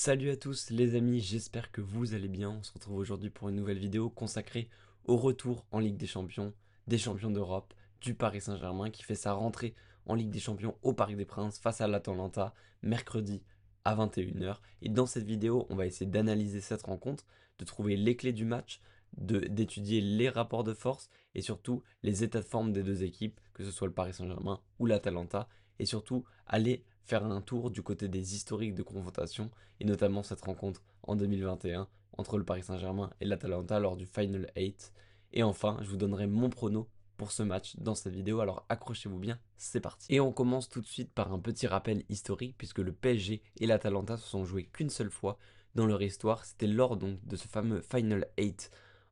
Salut à tous les amis, j'espère que vous allez bien. On se retrouve aujourd'hui pour une nouvelle vidéo consacrée au retour en Ligue des champions d'Europe, du Paris Saint-Germain qui fait sa rentrée en Ligue des Champions au Parc des Princes face à l'Atalanta mercredi à 21 h. Et dans cette vidéo, on va essayer d'analyser cette rencontre, de trouver les clés du match, d'étudier les rapports de force et surtout les états de forme des deux équipes, que ce soit le Paris Saint-Germain ou l'Atalanta, et surtout aller faire un tour du côté des historiques de confrontation et notamment cette rencontre en 2021 entre le Paris Saint-Germain et l'Atalanta lors du Final 8. Et enfin, je vous donnerai mon prono pour ce match dans cette vidéo, alors accrochez-vous bien, c'est parti. Et on commence tout de suite par un petit rappel historique, puisque le PSG et l'Atalanta se sont joués qu'une seule fois dans leur histoire, c'était lors donc de ce fameux Final 8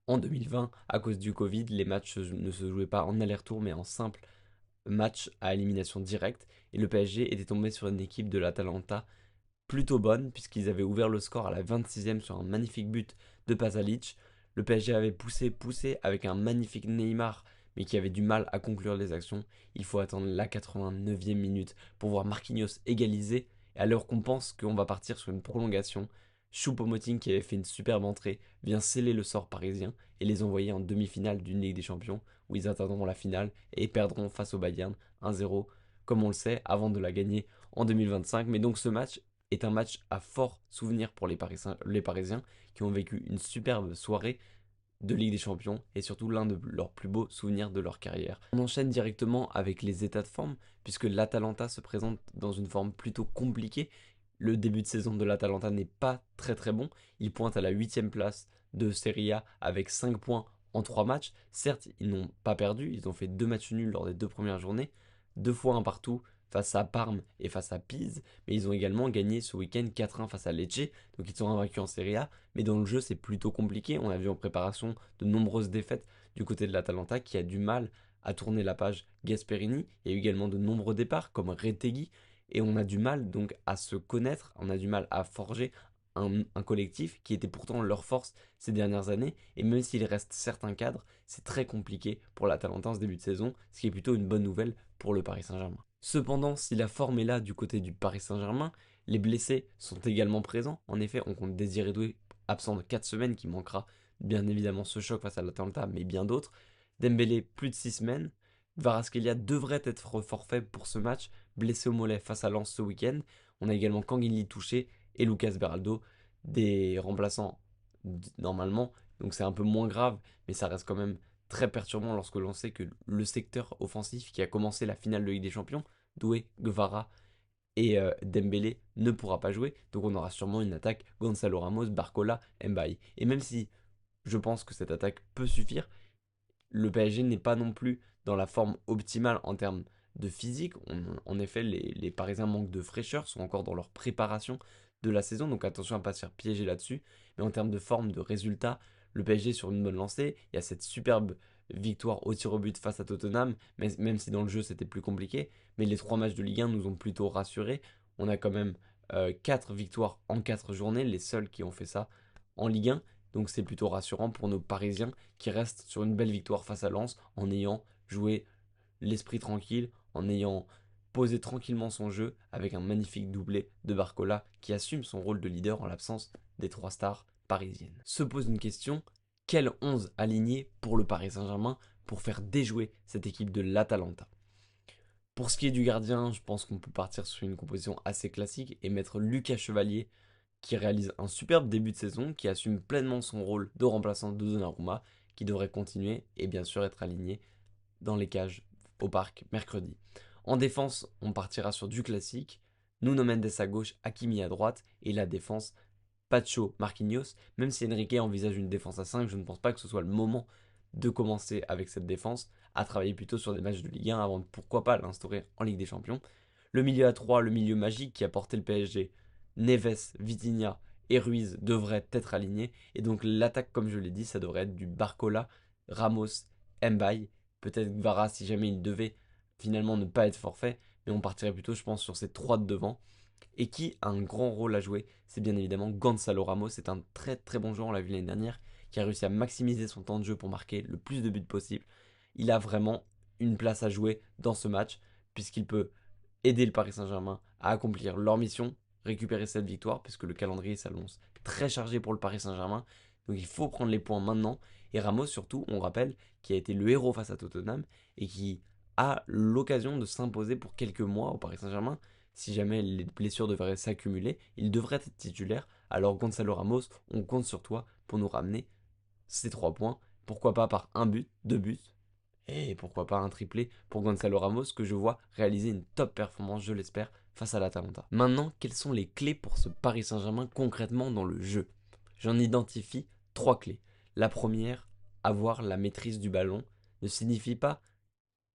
en 2020. À cause du Covid, les matchs ne se jouaient pas en aller-retour mais en simple match à élimination directe, et le PSG était tombé sur une équipe de l'Atalanta plutôt bonne, puisqu'ils avaient ouvert le score à la 26e sur un magnifique but de Pasalic. Le PSG avait poussé avec un magnifique Neymar, mais qui avait du mal à conclure les actions. Il faut attendre la 89e minute pour voir Marquinhos égaliser, et alors qu'on pense qu'on va partir sur une prolongation, Choupo-Moting, qui avait fait une superbe entrée, vient sceller le sort parisien et les envoyer en demi-finale d'une Ligue des Champions, où ils atteindront la finale et perdront face au Bayern 1-0, comme on le sait, avant de la gagner en 2025. Mais donc ce match est un match à fort souvenir pour les Parisiens qui ont vécu une superbe soirée de Ligue des Champions et surtout l'un de leurs plus beaux souvenirs de leur carrière. On enchaîne directement avec les états de forme, puisque l'Atalanta se présente dans une forme plutôt compliquée. Le début de saison de l'Atalanta n'est pas très bon. Il pointe à la 8e place de Serie A avec 5 points en 3 matchs. Certes, ils n'ont pas perdu, ils ont fait 2 matchs nuls lors des 2 premières journées, 2 fois un partout face à Parme et face à Pise, mais ils ont également gagné ce week-end 4-1 face à Lecce, donc ils sont invaincus en Serie A, mais dans le jeu c'est plutôt compliqué. On a vu en préparation de nombreuses défaites du côté de l'Atalanta qui a du mal à tourner la page Gasperini. Il y a eu également de nombreux départs comme Retegui, et on a du mal donc à se connaître, on a du mal à forger un collectif qui était pourtant leur force ces dernières années, et même s'il reste certains cadres, c'est très compliqué pour l'Atalanta en ce début de saison, ce qui est plutôt une bonne nouvelle pour le Paris Saint-Germain. Cependant, si la forme est là du côté du Paris Saint-Germain, les blessés sont également présents. En effet, on compte Désiré Doué absent de 4 semaines qui manquera bien évidemment ce choc face à l'Atalanta, mais bien d'autres. Dembélé plus de 6 semaines. Kvaratskhelia devrait être forfait pour ce match, blessé au mollet face à Lens ce week-end. On a également Kangin touché et Lucas Beraldo, des remplaçants normalement, donc c'est un peu moins grave, mais ça reste quand même très perturbant lorsque l'on sait que le secteur offensif qui a commencé la finale de Ligue des Champions, Doué, Guevara et Dembélé, ne pourra pas jouer. Donc on aura sûrement une attaque Gonzalo Ramos, Barcola, Mbaye. Et même si je pense que cette attaque peut suffire, le PSG n'est pas non plus dans la forme optimale en termes de physique. En effet, les Parisiens manquent de fraîcheur, sont encore dans leur préparation de la saison, donc attention à ne pas se faire piéger là-dessus. Mais en termes de forme, de résultat, le PSG est sur une bonne lancée. Il y a cette superbe victoire au tir au but face à Tottenham, même si dans le jeu c'était plus compliqué. Mais les 3 matchs de Ligue 1 nous ont plutôt rassurés. On a quand même 4 victoires en 4 journées, les seuls qui ont fait ça en Ligue 1. Donc c'est plutôt rassurant pour nos Parisiens qui restent sur une belle victoire face à Lens en ayant joué l'esprit tranquille, en ayant posé tranquillement son jeu avec un magnifique doublé de Barcola qui assume son rôle de leader en l'absence des 3 stars parisiennes. Se pose une question, quel 11 aligné pour le Paris Saint-Germain pour faire déjouer cette équipe de l'Atalanta? Pour ce qui est du gardien, je pense qu'on peut partir sur une composition assez classique et mettre Lucas Chevalier qui réalise un superbe début de saison, qui assume pleinement son rôle de remplaçant de Donnarumma, qui devrait continuer et bien sûr être aligné dans les cages au parc mercredi. En défense, on partira sur du classique, Nuno Mendes à gauche, Hakimi à droite, et la défense, Pacho, Marquinhos. Même si Enrique envisage une défense à 5, je ne pense pas que ce soit le moment de commencer avec cette défense, à travailler plutôt sur des matchs de Ligue 1 avant de pourquoi pas l'instaurer en Ligue des Champions. Le milieu à 3, le milieu magique qui a porté le PSG, Neves, Vitinha et Ruiz devraient être alignés. Et donc l'attaque, comme je l'ai dit, ça devrait être du Barcola, Ramos, Mbaye, peut-être Vara si jamais il devait finalement ne pas être forfait. Mais on partirait plutôt, je pense, sur ces 3 de devant. Et qui a un grand rôle à jouer, c'est bien évidemment Gonzalo Ramos. C'est un très bon joueur, on l'a vu l'année dernière, qui a réussi à maximiser son temps de jeu pour marquer le plus de buts possible. Il a vraiment une place à jouer dans ce match, puisqu'il peut aider le Paris Saint-Germain à accomplir leur mission, récupérer cette victoire, puisque le calendrier s'annonce très chargé pour le Paris Saint-Germain. Donc il faut prendre les points maintenant. Et Ramos, surtout, on rappelle, qui a été le héros face à Tottenham et qui a l'occasion de s'imposer pour quelques mois au Paris Saint-Germain. Si jamais les blessures devraient s'accumuler, il devrait être titulaire. Alors Gonzalo Ramos, on compte sur toi pour nous ramener ces 3 points. Pourquoi pas par un but, 2 buts, et pourquoi pas un triplé pour Gonzalo Ramos que je vois réaliser une top performance, je l'espère, face à l'Atalanta. Maintenant, quelles sont les clés pour ce Paris Saint-Germain concrètement dans le jeu? J'en identifie 3 clés. La première, avoir la maîtrise du ballon ne signifie pas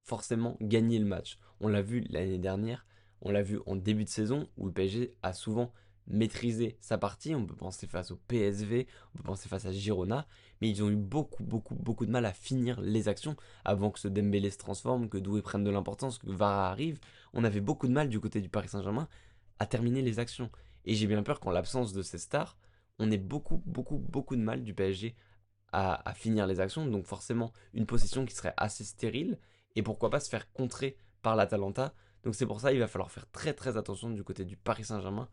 forcément gagner le match. On l'a vu l'année dernière, on l'a vu en début de saison où le PSG a souvent maîtrisé sa partie. On peut penser face au PSV, on peut penser face à Girona, mais ils ont eu beaucoup de mal à finir les actions avant que ce Dembélé se transforme, que Doué prenne de l'importance, que Vara arrive. On avait beaucoup de mal du côté du Paris Saint-Germain à terminer les actions. Et j'ai bien peur qu'en l'absence de ces stars, on ait beaucoup de mal du PSG à finir les actions. Donc forcément, une possession qui serait assez stérile et pourquoi pas se faire contrer par l'Atalanta. Donc c'est pour ça qu'il va falloir faire très attention du côté du Paris Saint-Germain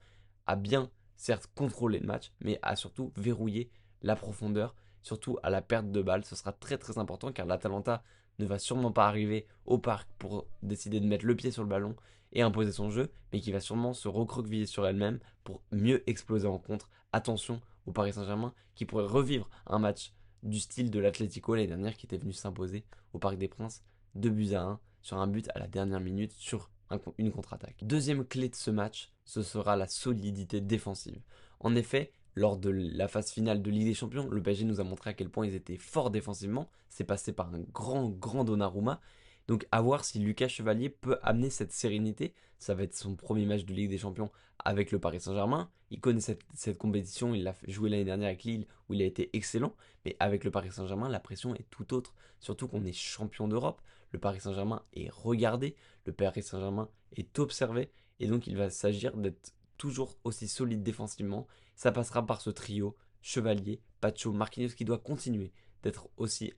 à bien, certes, contrôler le match, mais à surtout verrouiller la profondeur, surtout à la perte de balle. Ce sera très important car l'Atalanta ne va sûrement pas arriver au parc pour décider de mettre le pied sur le ballon et imposer son jeu, mais qui va sûrement se recroqueviller sur elle-même pour mieux exploser en contre. Attention au Paris Saint-Germain qui pourrait revivre un match du style de l'Atlético l'année dernière qui était venu s'imposer au Parc des Princes 2 buts à 1 sur un but à la dernière minute sur une contre-attaque. Deuxième clé de ce match, ce sera la solidité défensive. En effet, lors de la phase finale de Ligue des Champions, le PSG nous a montré à quel point ils étaient forts défensivement. C'est passé par un grand Donnarumma. Donc à voir si Lucas Chevalier peut amener cette sérénité. Ça va être son premier match de Ligue des Champions avec le Paris Saint-Germain. Il connaît cette compétition, il l'a joué l'année dernière avec Lille où il a été excellent. Mais avec le Paris Saint-Germain, la pression est tout autre. Surtout qu'on est champion d'Europe. Le Paris Saint-Germain est regardé. Le Paris Saint-Germain est observé. Et donc il va s'agir d'être toujours aussi solide défensivement. Ça passera par ce trio Chevalier, Pacho, Marquinhos qui doit continuer d'être aussi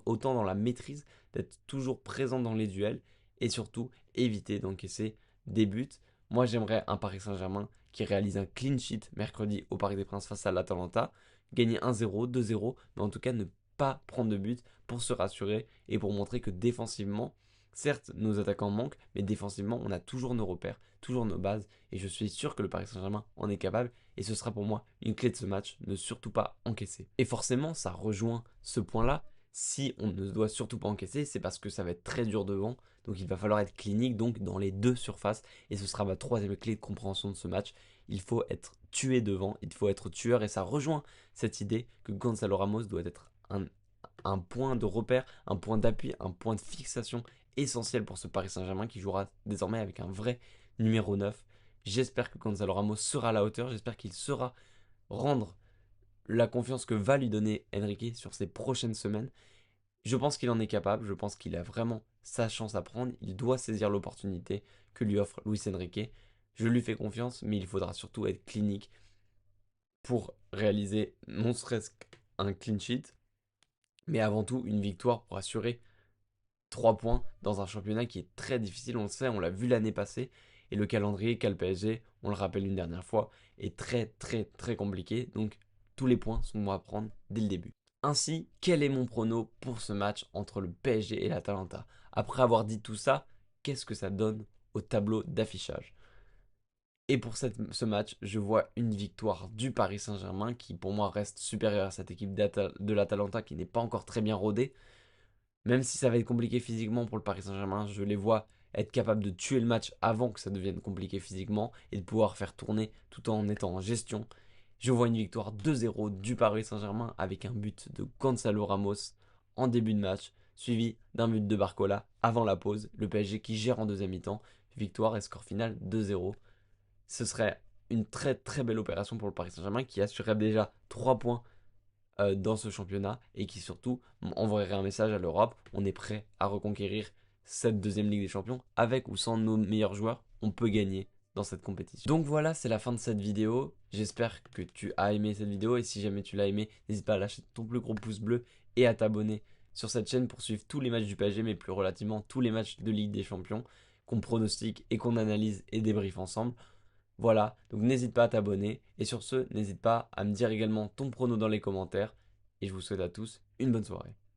autant dans la maîtrise, d'être toujours présent dans les duels et surtout éviter d'encaisser des buts. Moi j'aimerais un Paris Saint-Germain qui réalise un clean sheet mercredi au Parc des Princes face à l'Atalanta, gagner 1-0, 2-0, mais en tout cas ne pas prendre de but pour se rassurer et pour montrer que défensivement, certes nos attaquants manquent, mais défensivement on a toujours nos repères, toujours nos bases et je suis sûr que le Paris Saint-Germain en est capable et ce sera pour moi une clé de ce match, ne surtout pas encaisser. Et forcément ça rejoint ce point-là, si on ne doit surtout pas encaisser, c'est parce que ça va être très dur devant, donc il va falloir être clinique donc dans les deux surfaces et ce sera ma troisième clé de compréhension de ce match. Il faut être tué devant, il faut être tueur et ça rejoint cette idée que Gonzalo Ramos doit être un point de repère, un point d'appui, un point de fixation essentiel pour ce Paris Saint-Germain qui jouera désormais avec un vrai numéro 9. J'espère que Gonzalo Ramos sera à la hauteur, j'espère qu'il saura rendre la confiance que va lui donner Enrique sur ces prochaines semaines. Je pense qu'il en est capable, je pense qu'il a vraiment sa chance à prendre, il doit saisir l'opportunité que lui offre Luis Enrique. Je lui fais confiance, mais il faudra surtout être clinique pour réaliser non serait-ce qu'un clean sheet, mais avant tout une victoire pour assurer 3 points dans un championnat qui est très difficile, on le sait, on l'a vu l'année passée, et le calendrier qu'a le PSG, on le rappelle une dernière fois, est très compliqué, donc tous les points sont bons à prendre dès le début. Ainsi, quel est mon prono pour ce match entre le PSG et l'Atalanta? Après avoir dit tout ça, qu'est-ce que ça donne au tableau d'affichage? Et pour ce match, je vois une victoire du Paris Saint-Germain qui pour moi reste supérieure à cette équipe de l'Atalanta qui n'est pas encore très bien rodée. Même si ça va être compliqué physiquement pour le Paris Saint-Germain, je les vois être capables de tuer le match avant que ça devienne compliqué physiquement et de pouvoir faire tourner tout en étant en gestion. Je vois une victoire 2-0 du Paris Saint-Germain avec un but de Gonzalo Ramos en début de match, suivi d'un but de Barcola avant la pause. Le PSG qui gère en deuxième mi-temps. Victoire et score final 2-0. Ce serait une très belle opération pour le Paris Saint-Germain qui assurerait déjà 3 points dans ce championnat et qui surtout envoierait un message à l'Europe. On est prêt à reconquérir cette deuxième Ligue des Champions. Avec ou sans nos meilleurs joueurs, on peut gagner dans cette compétition. Donc voilà, c'est la fin de cette vidéo. J'espère que tu as aimé cette vidéo et si jamais tu l'as aimé, n'hésite pas à lâcher ton plus gros pouce bleu et à t'abonner sur cette chaîne pour suivre tous les matchs du PSG, mais plus relativement tous les matchs de Ligue des Champions qu'on pronostique et qu'on analyse et débriefe ensemble. Voilà, donc n'hésite pas à t'abonner. Et sur ce, n'hésite pas à me dire également ton prono dans les commentaires. Et je vous souhaite à tous une bonne soirée.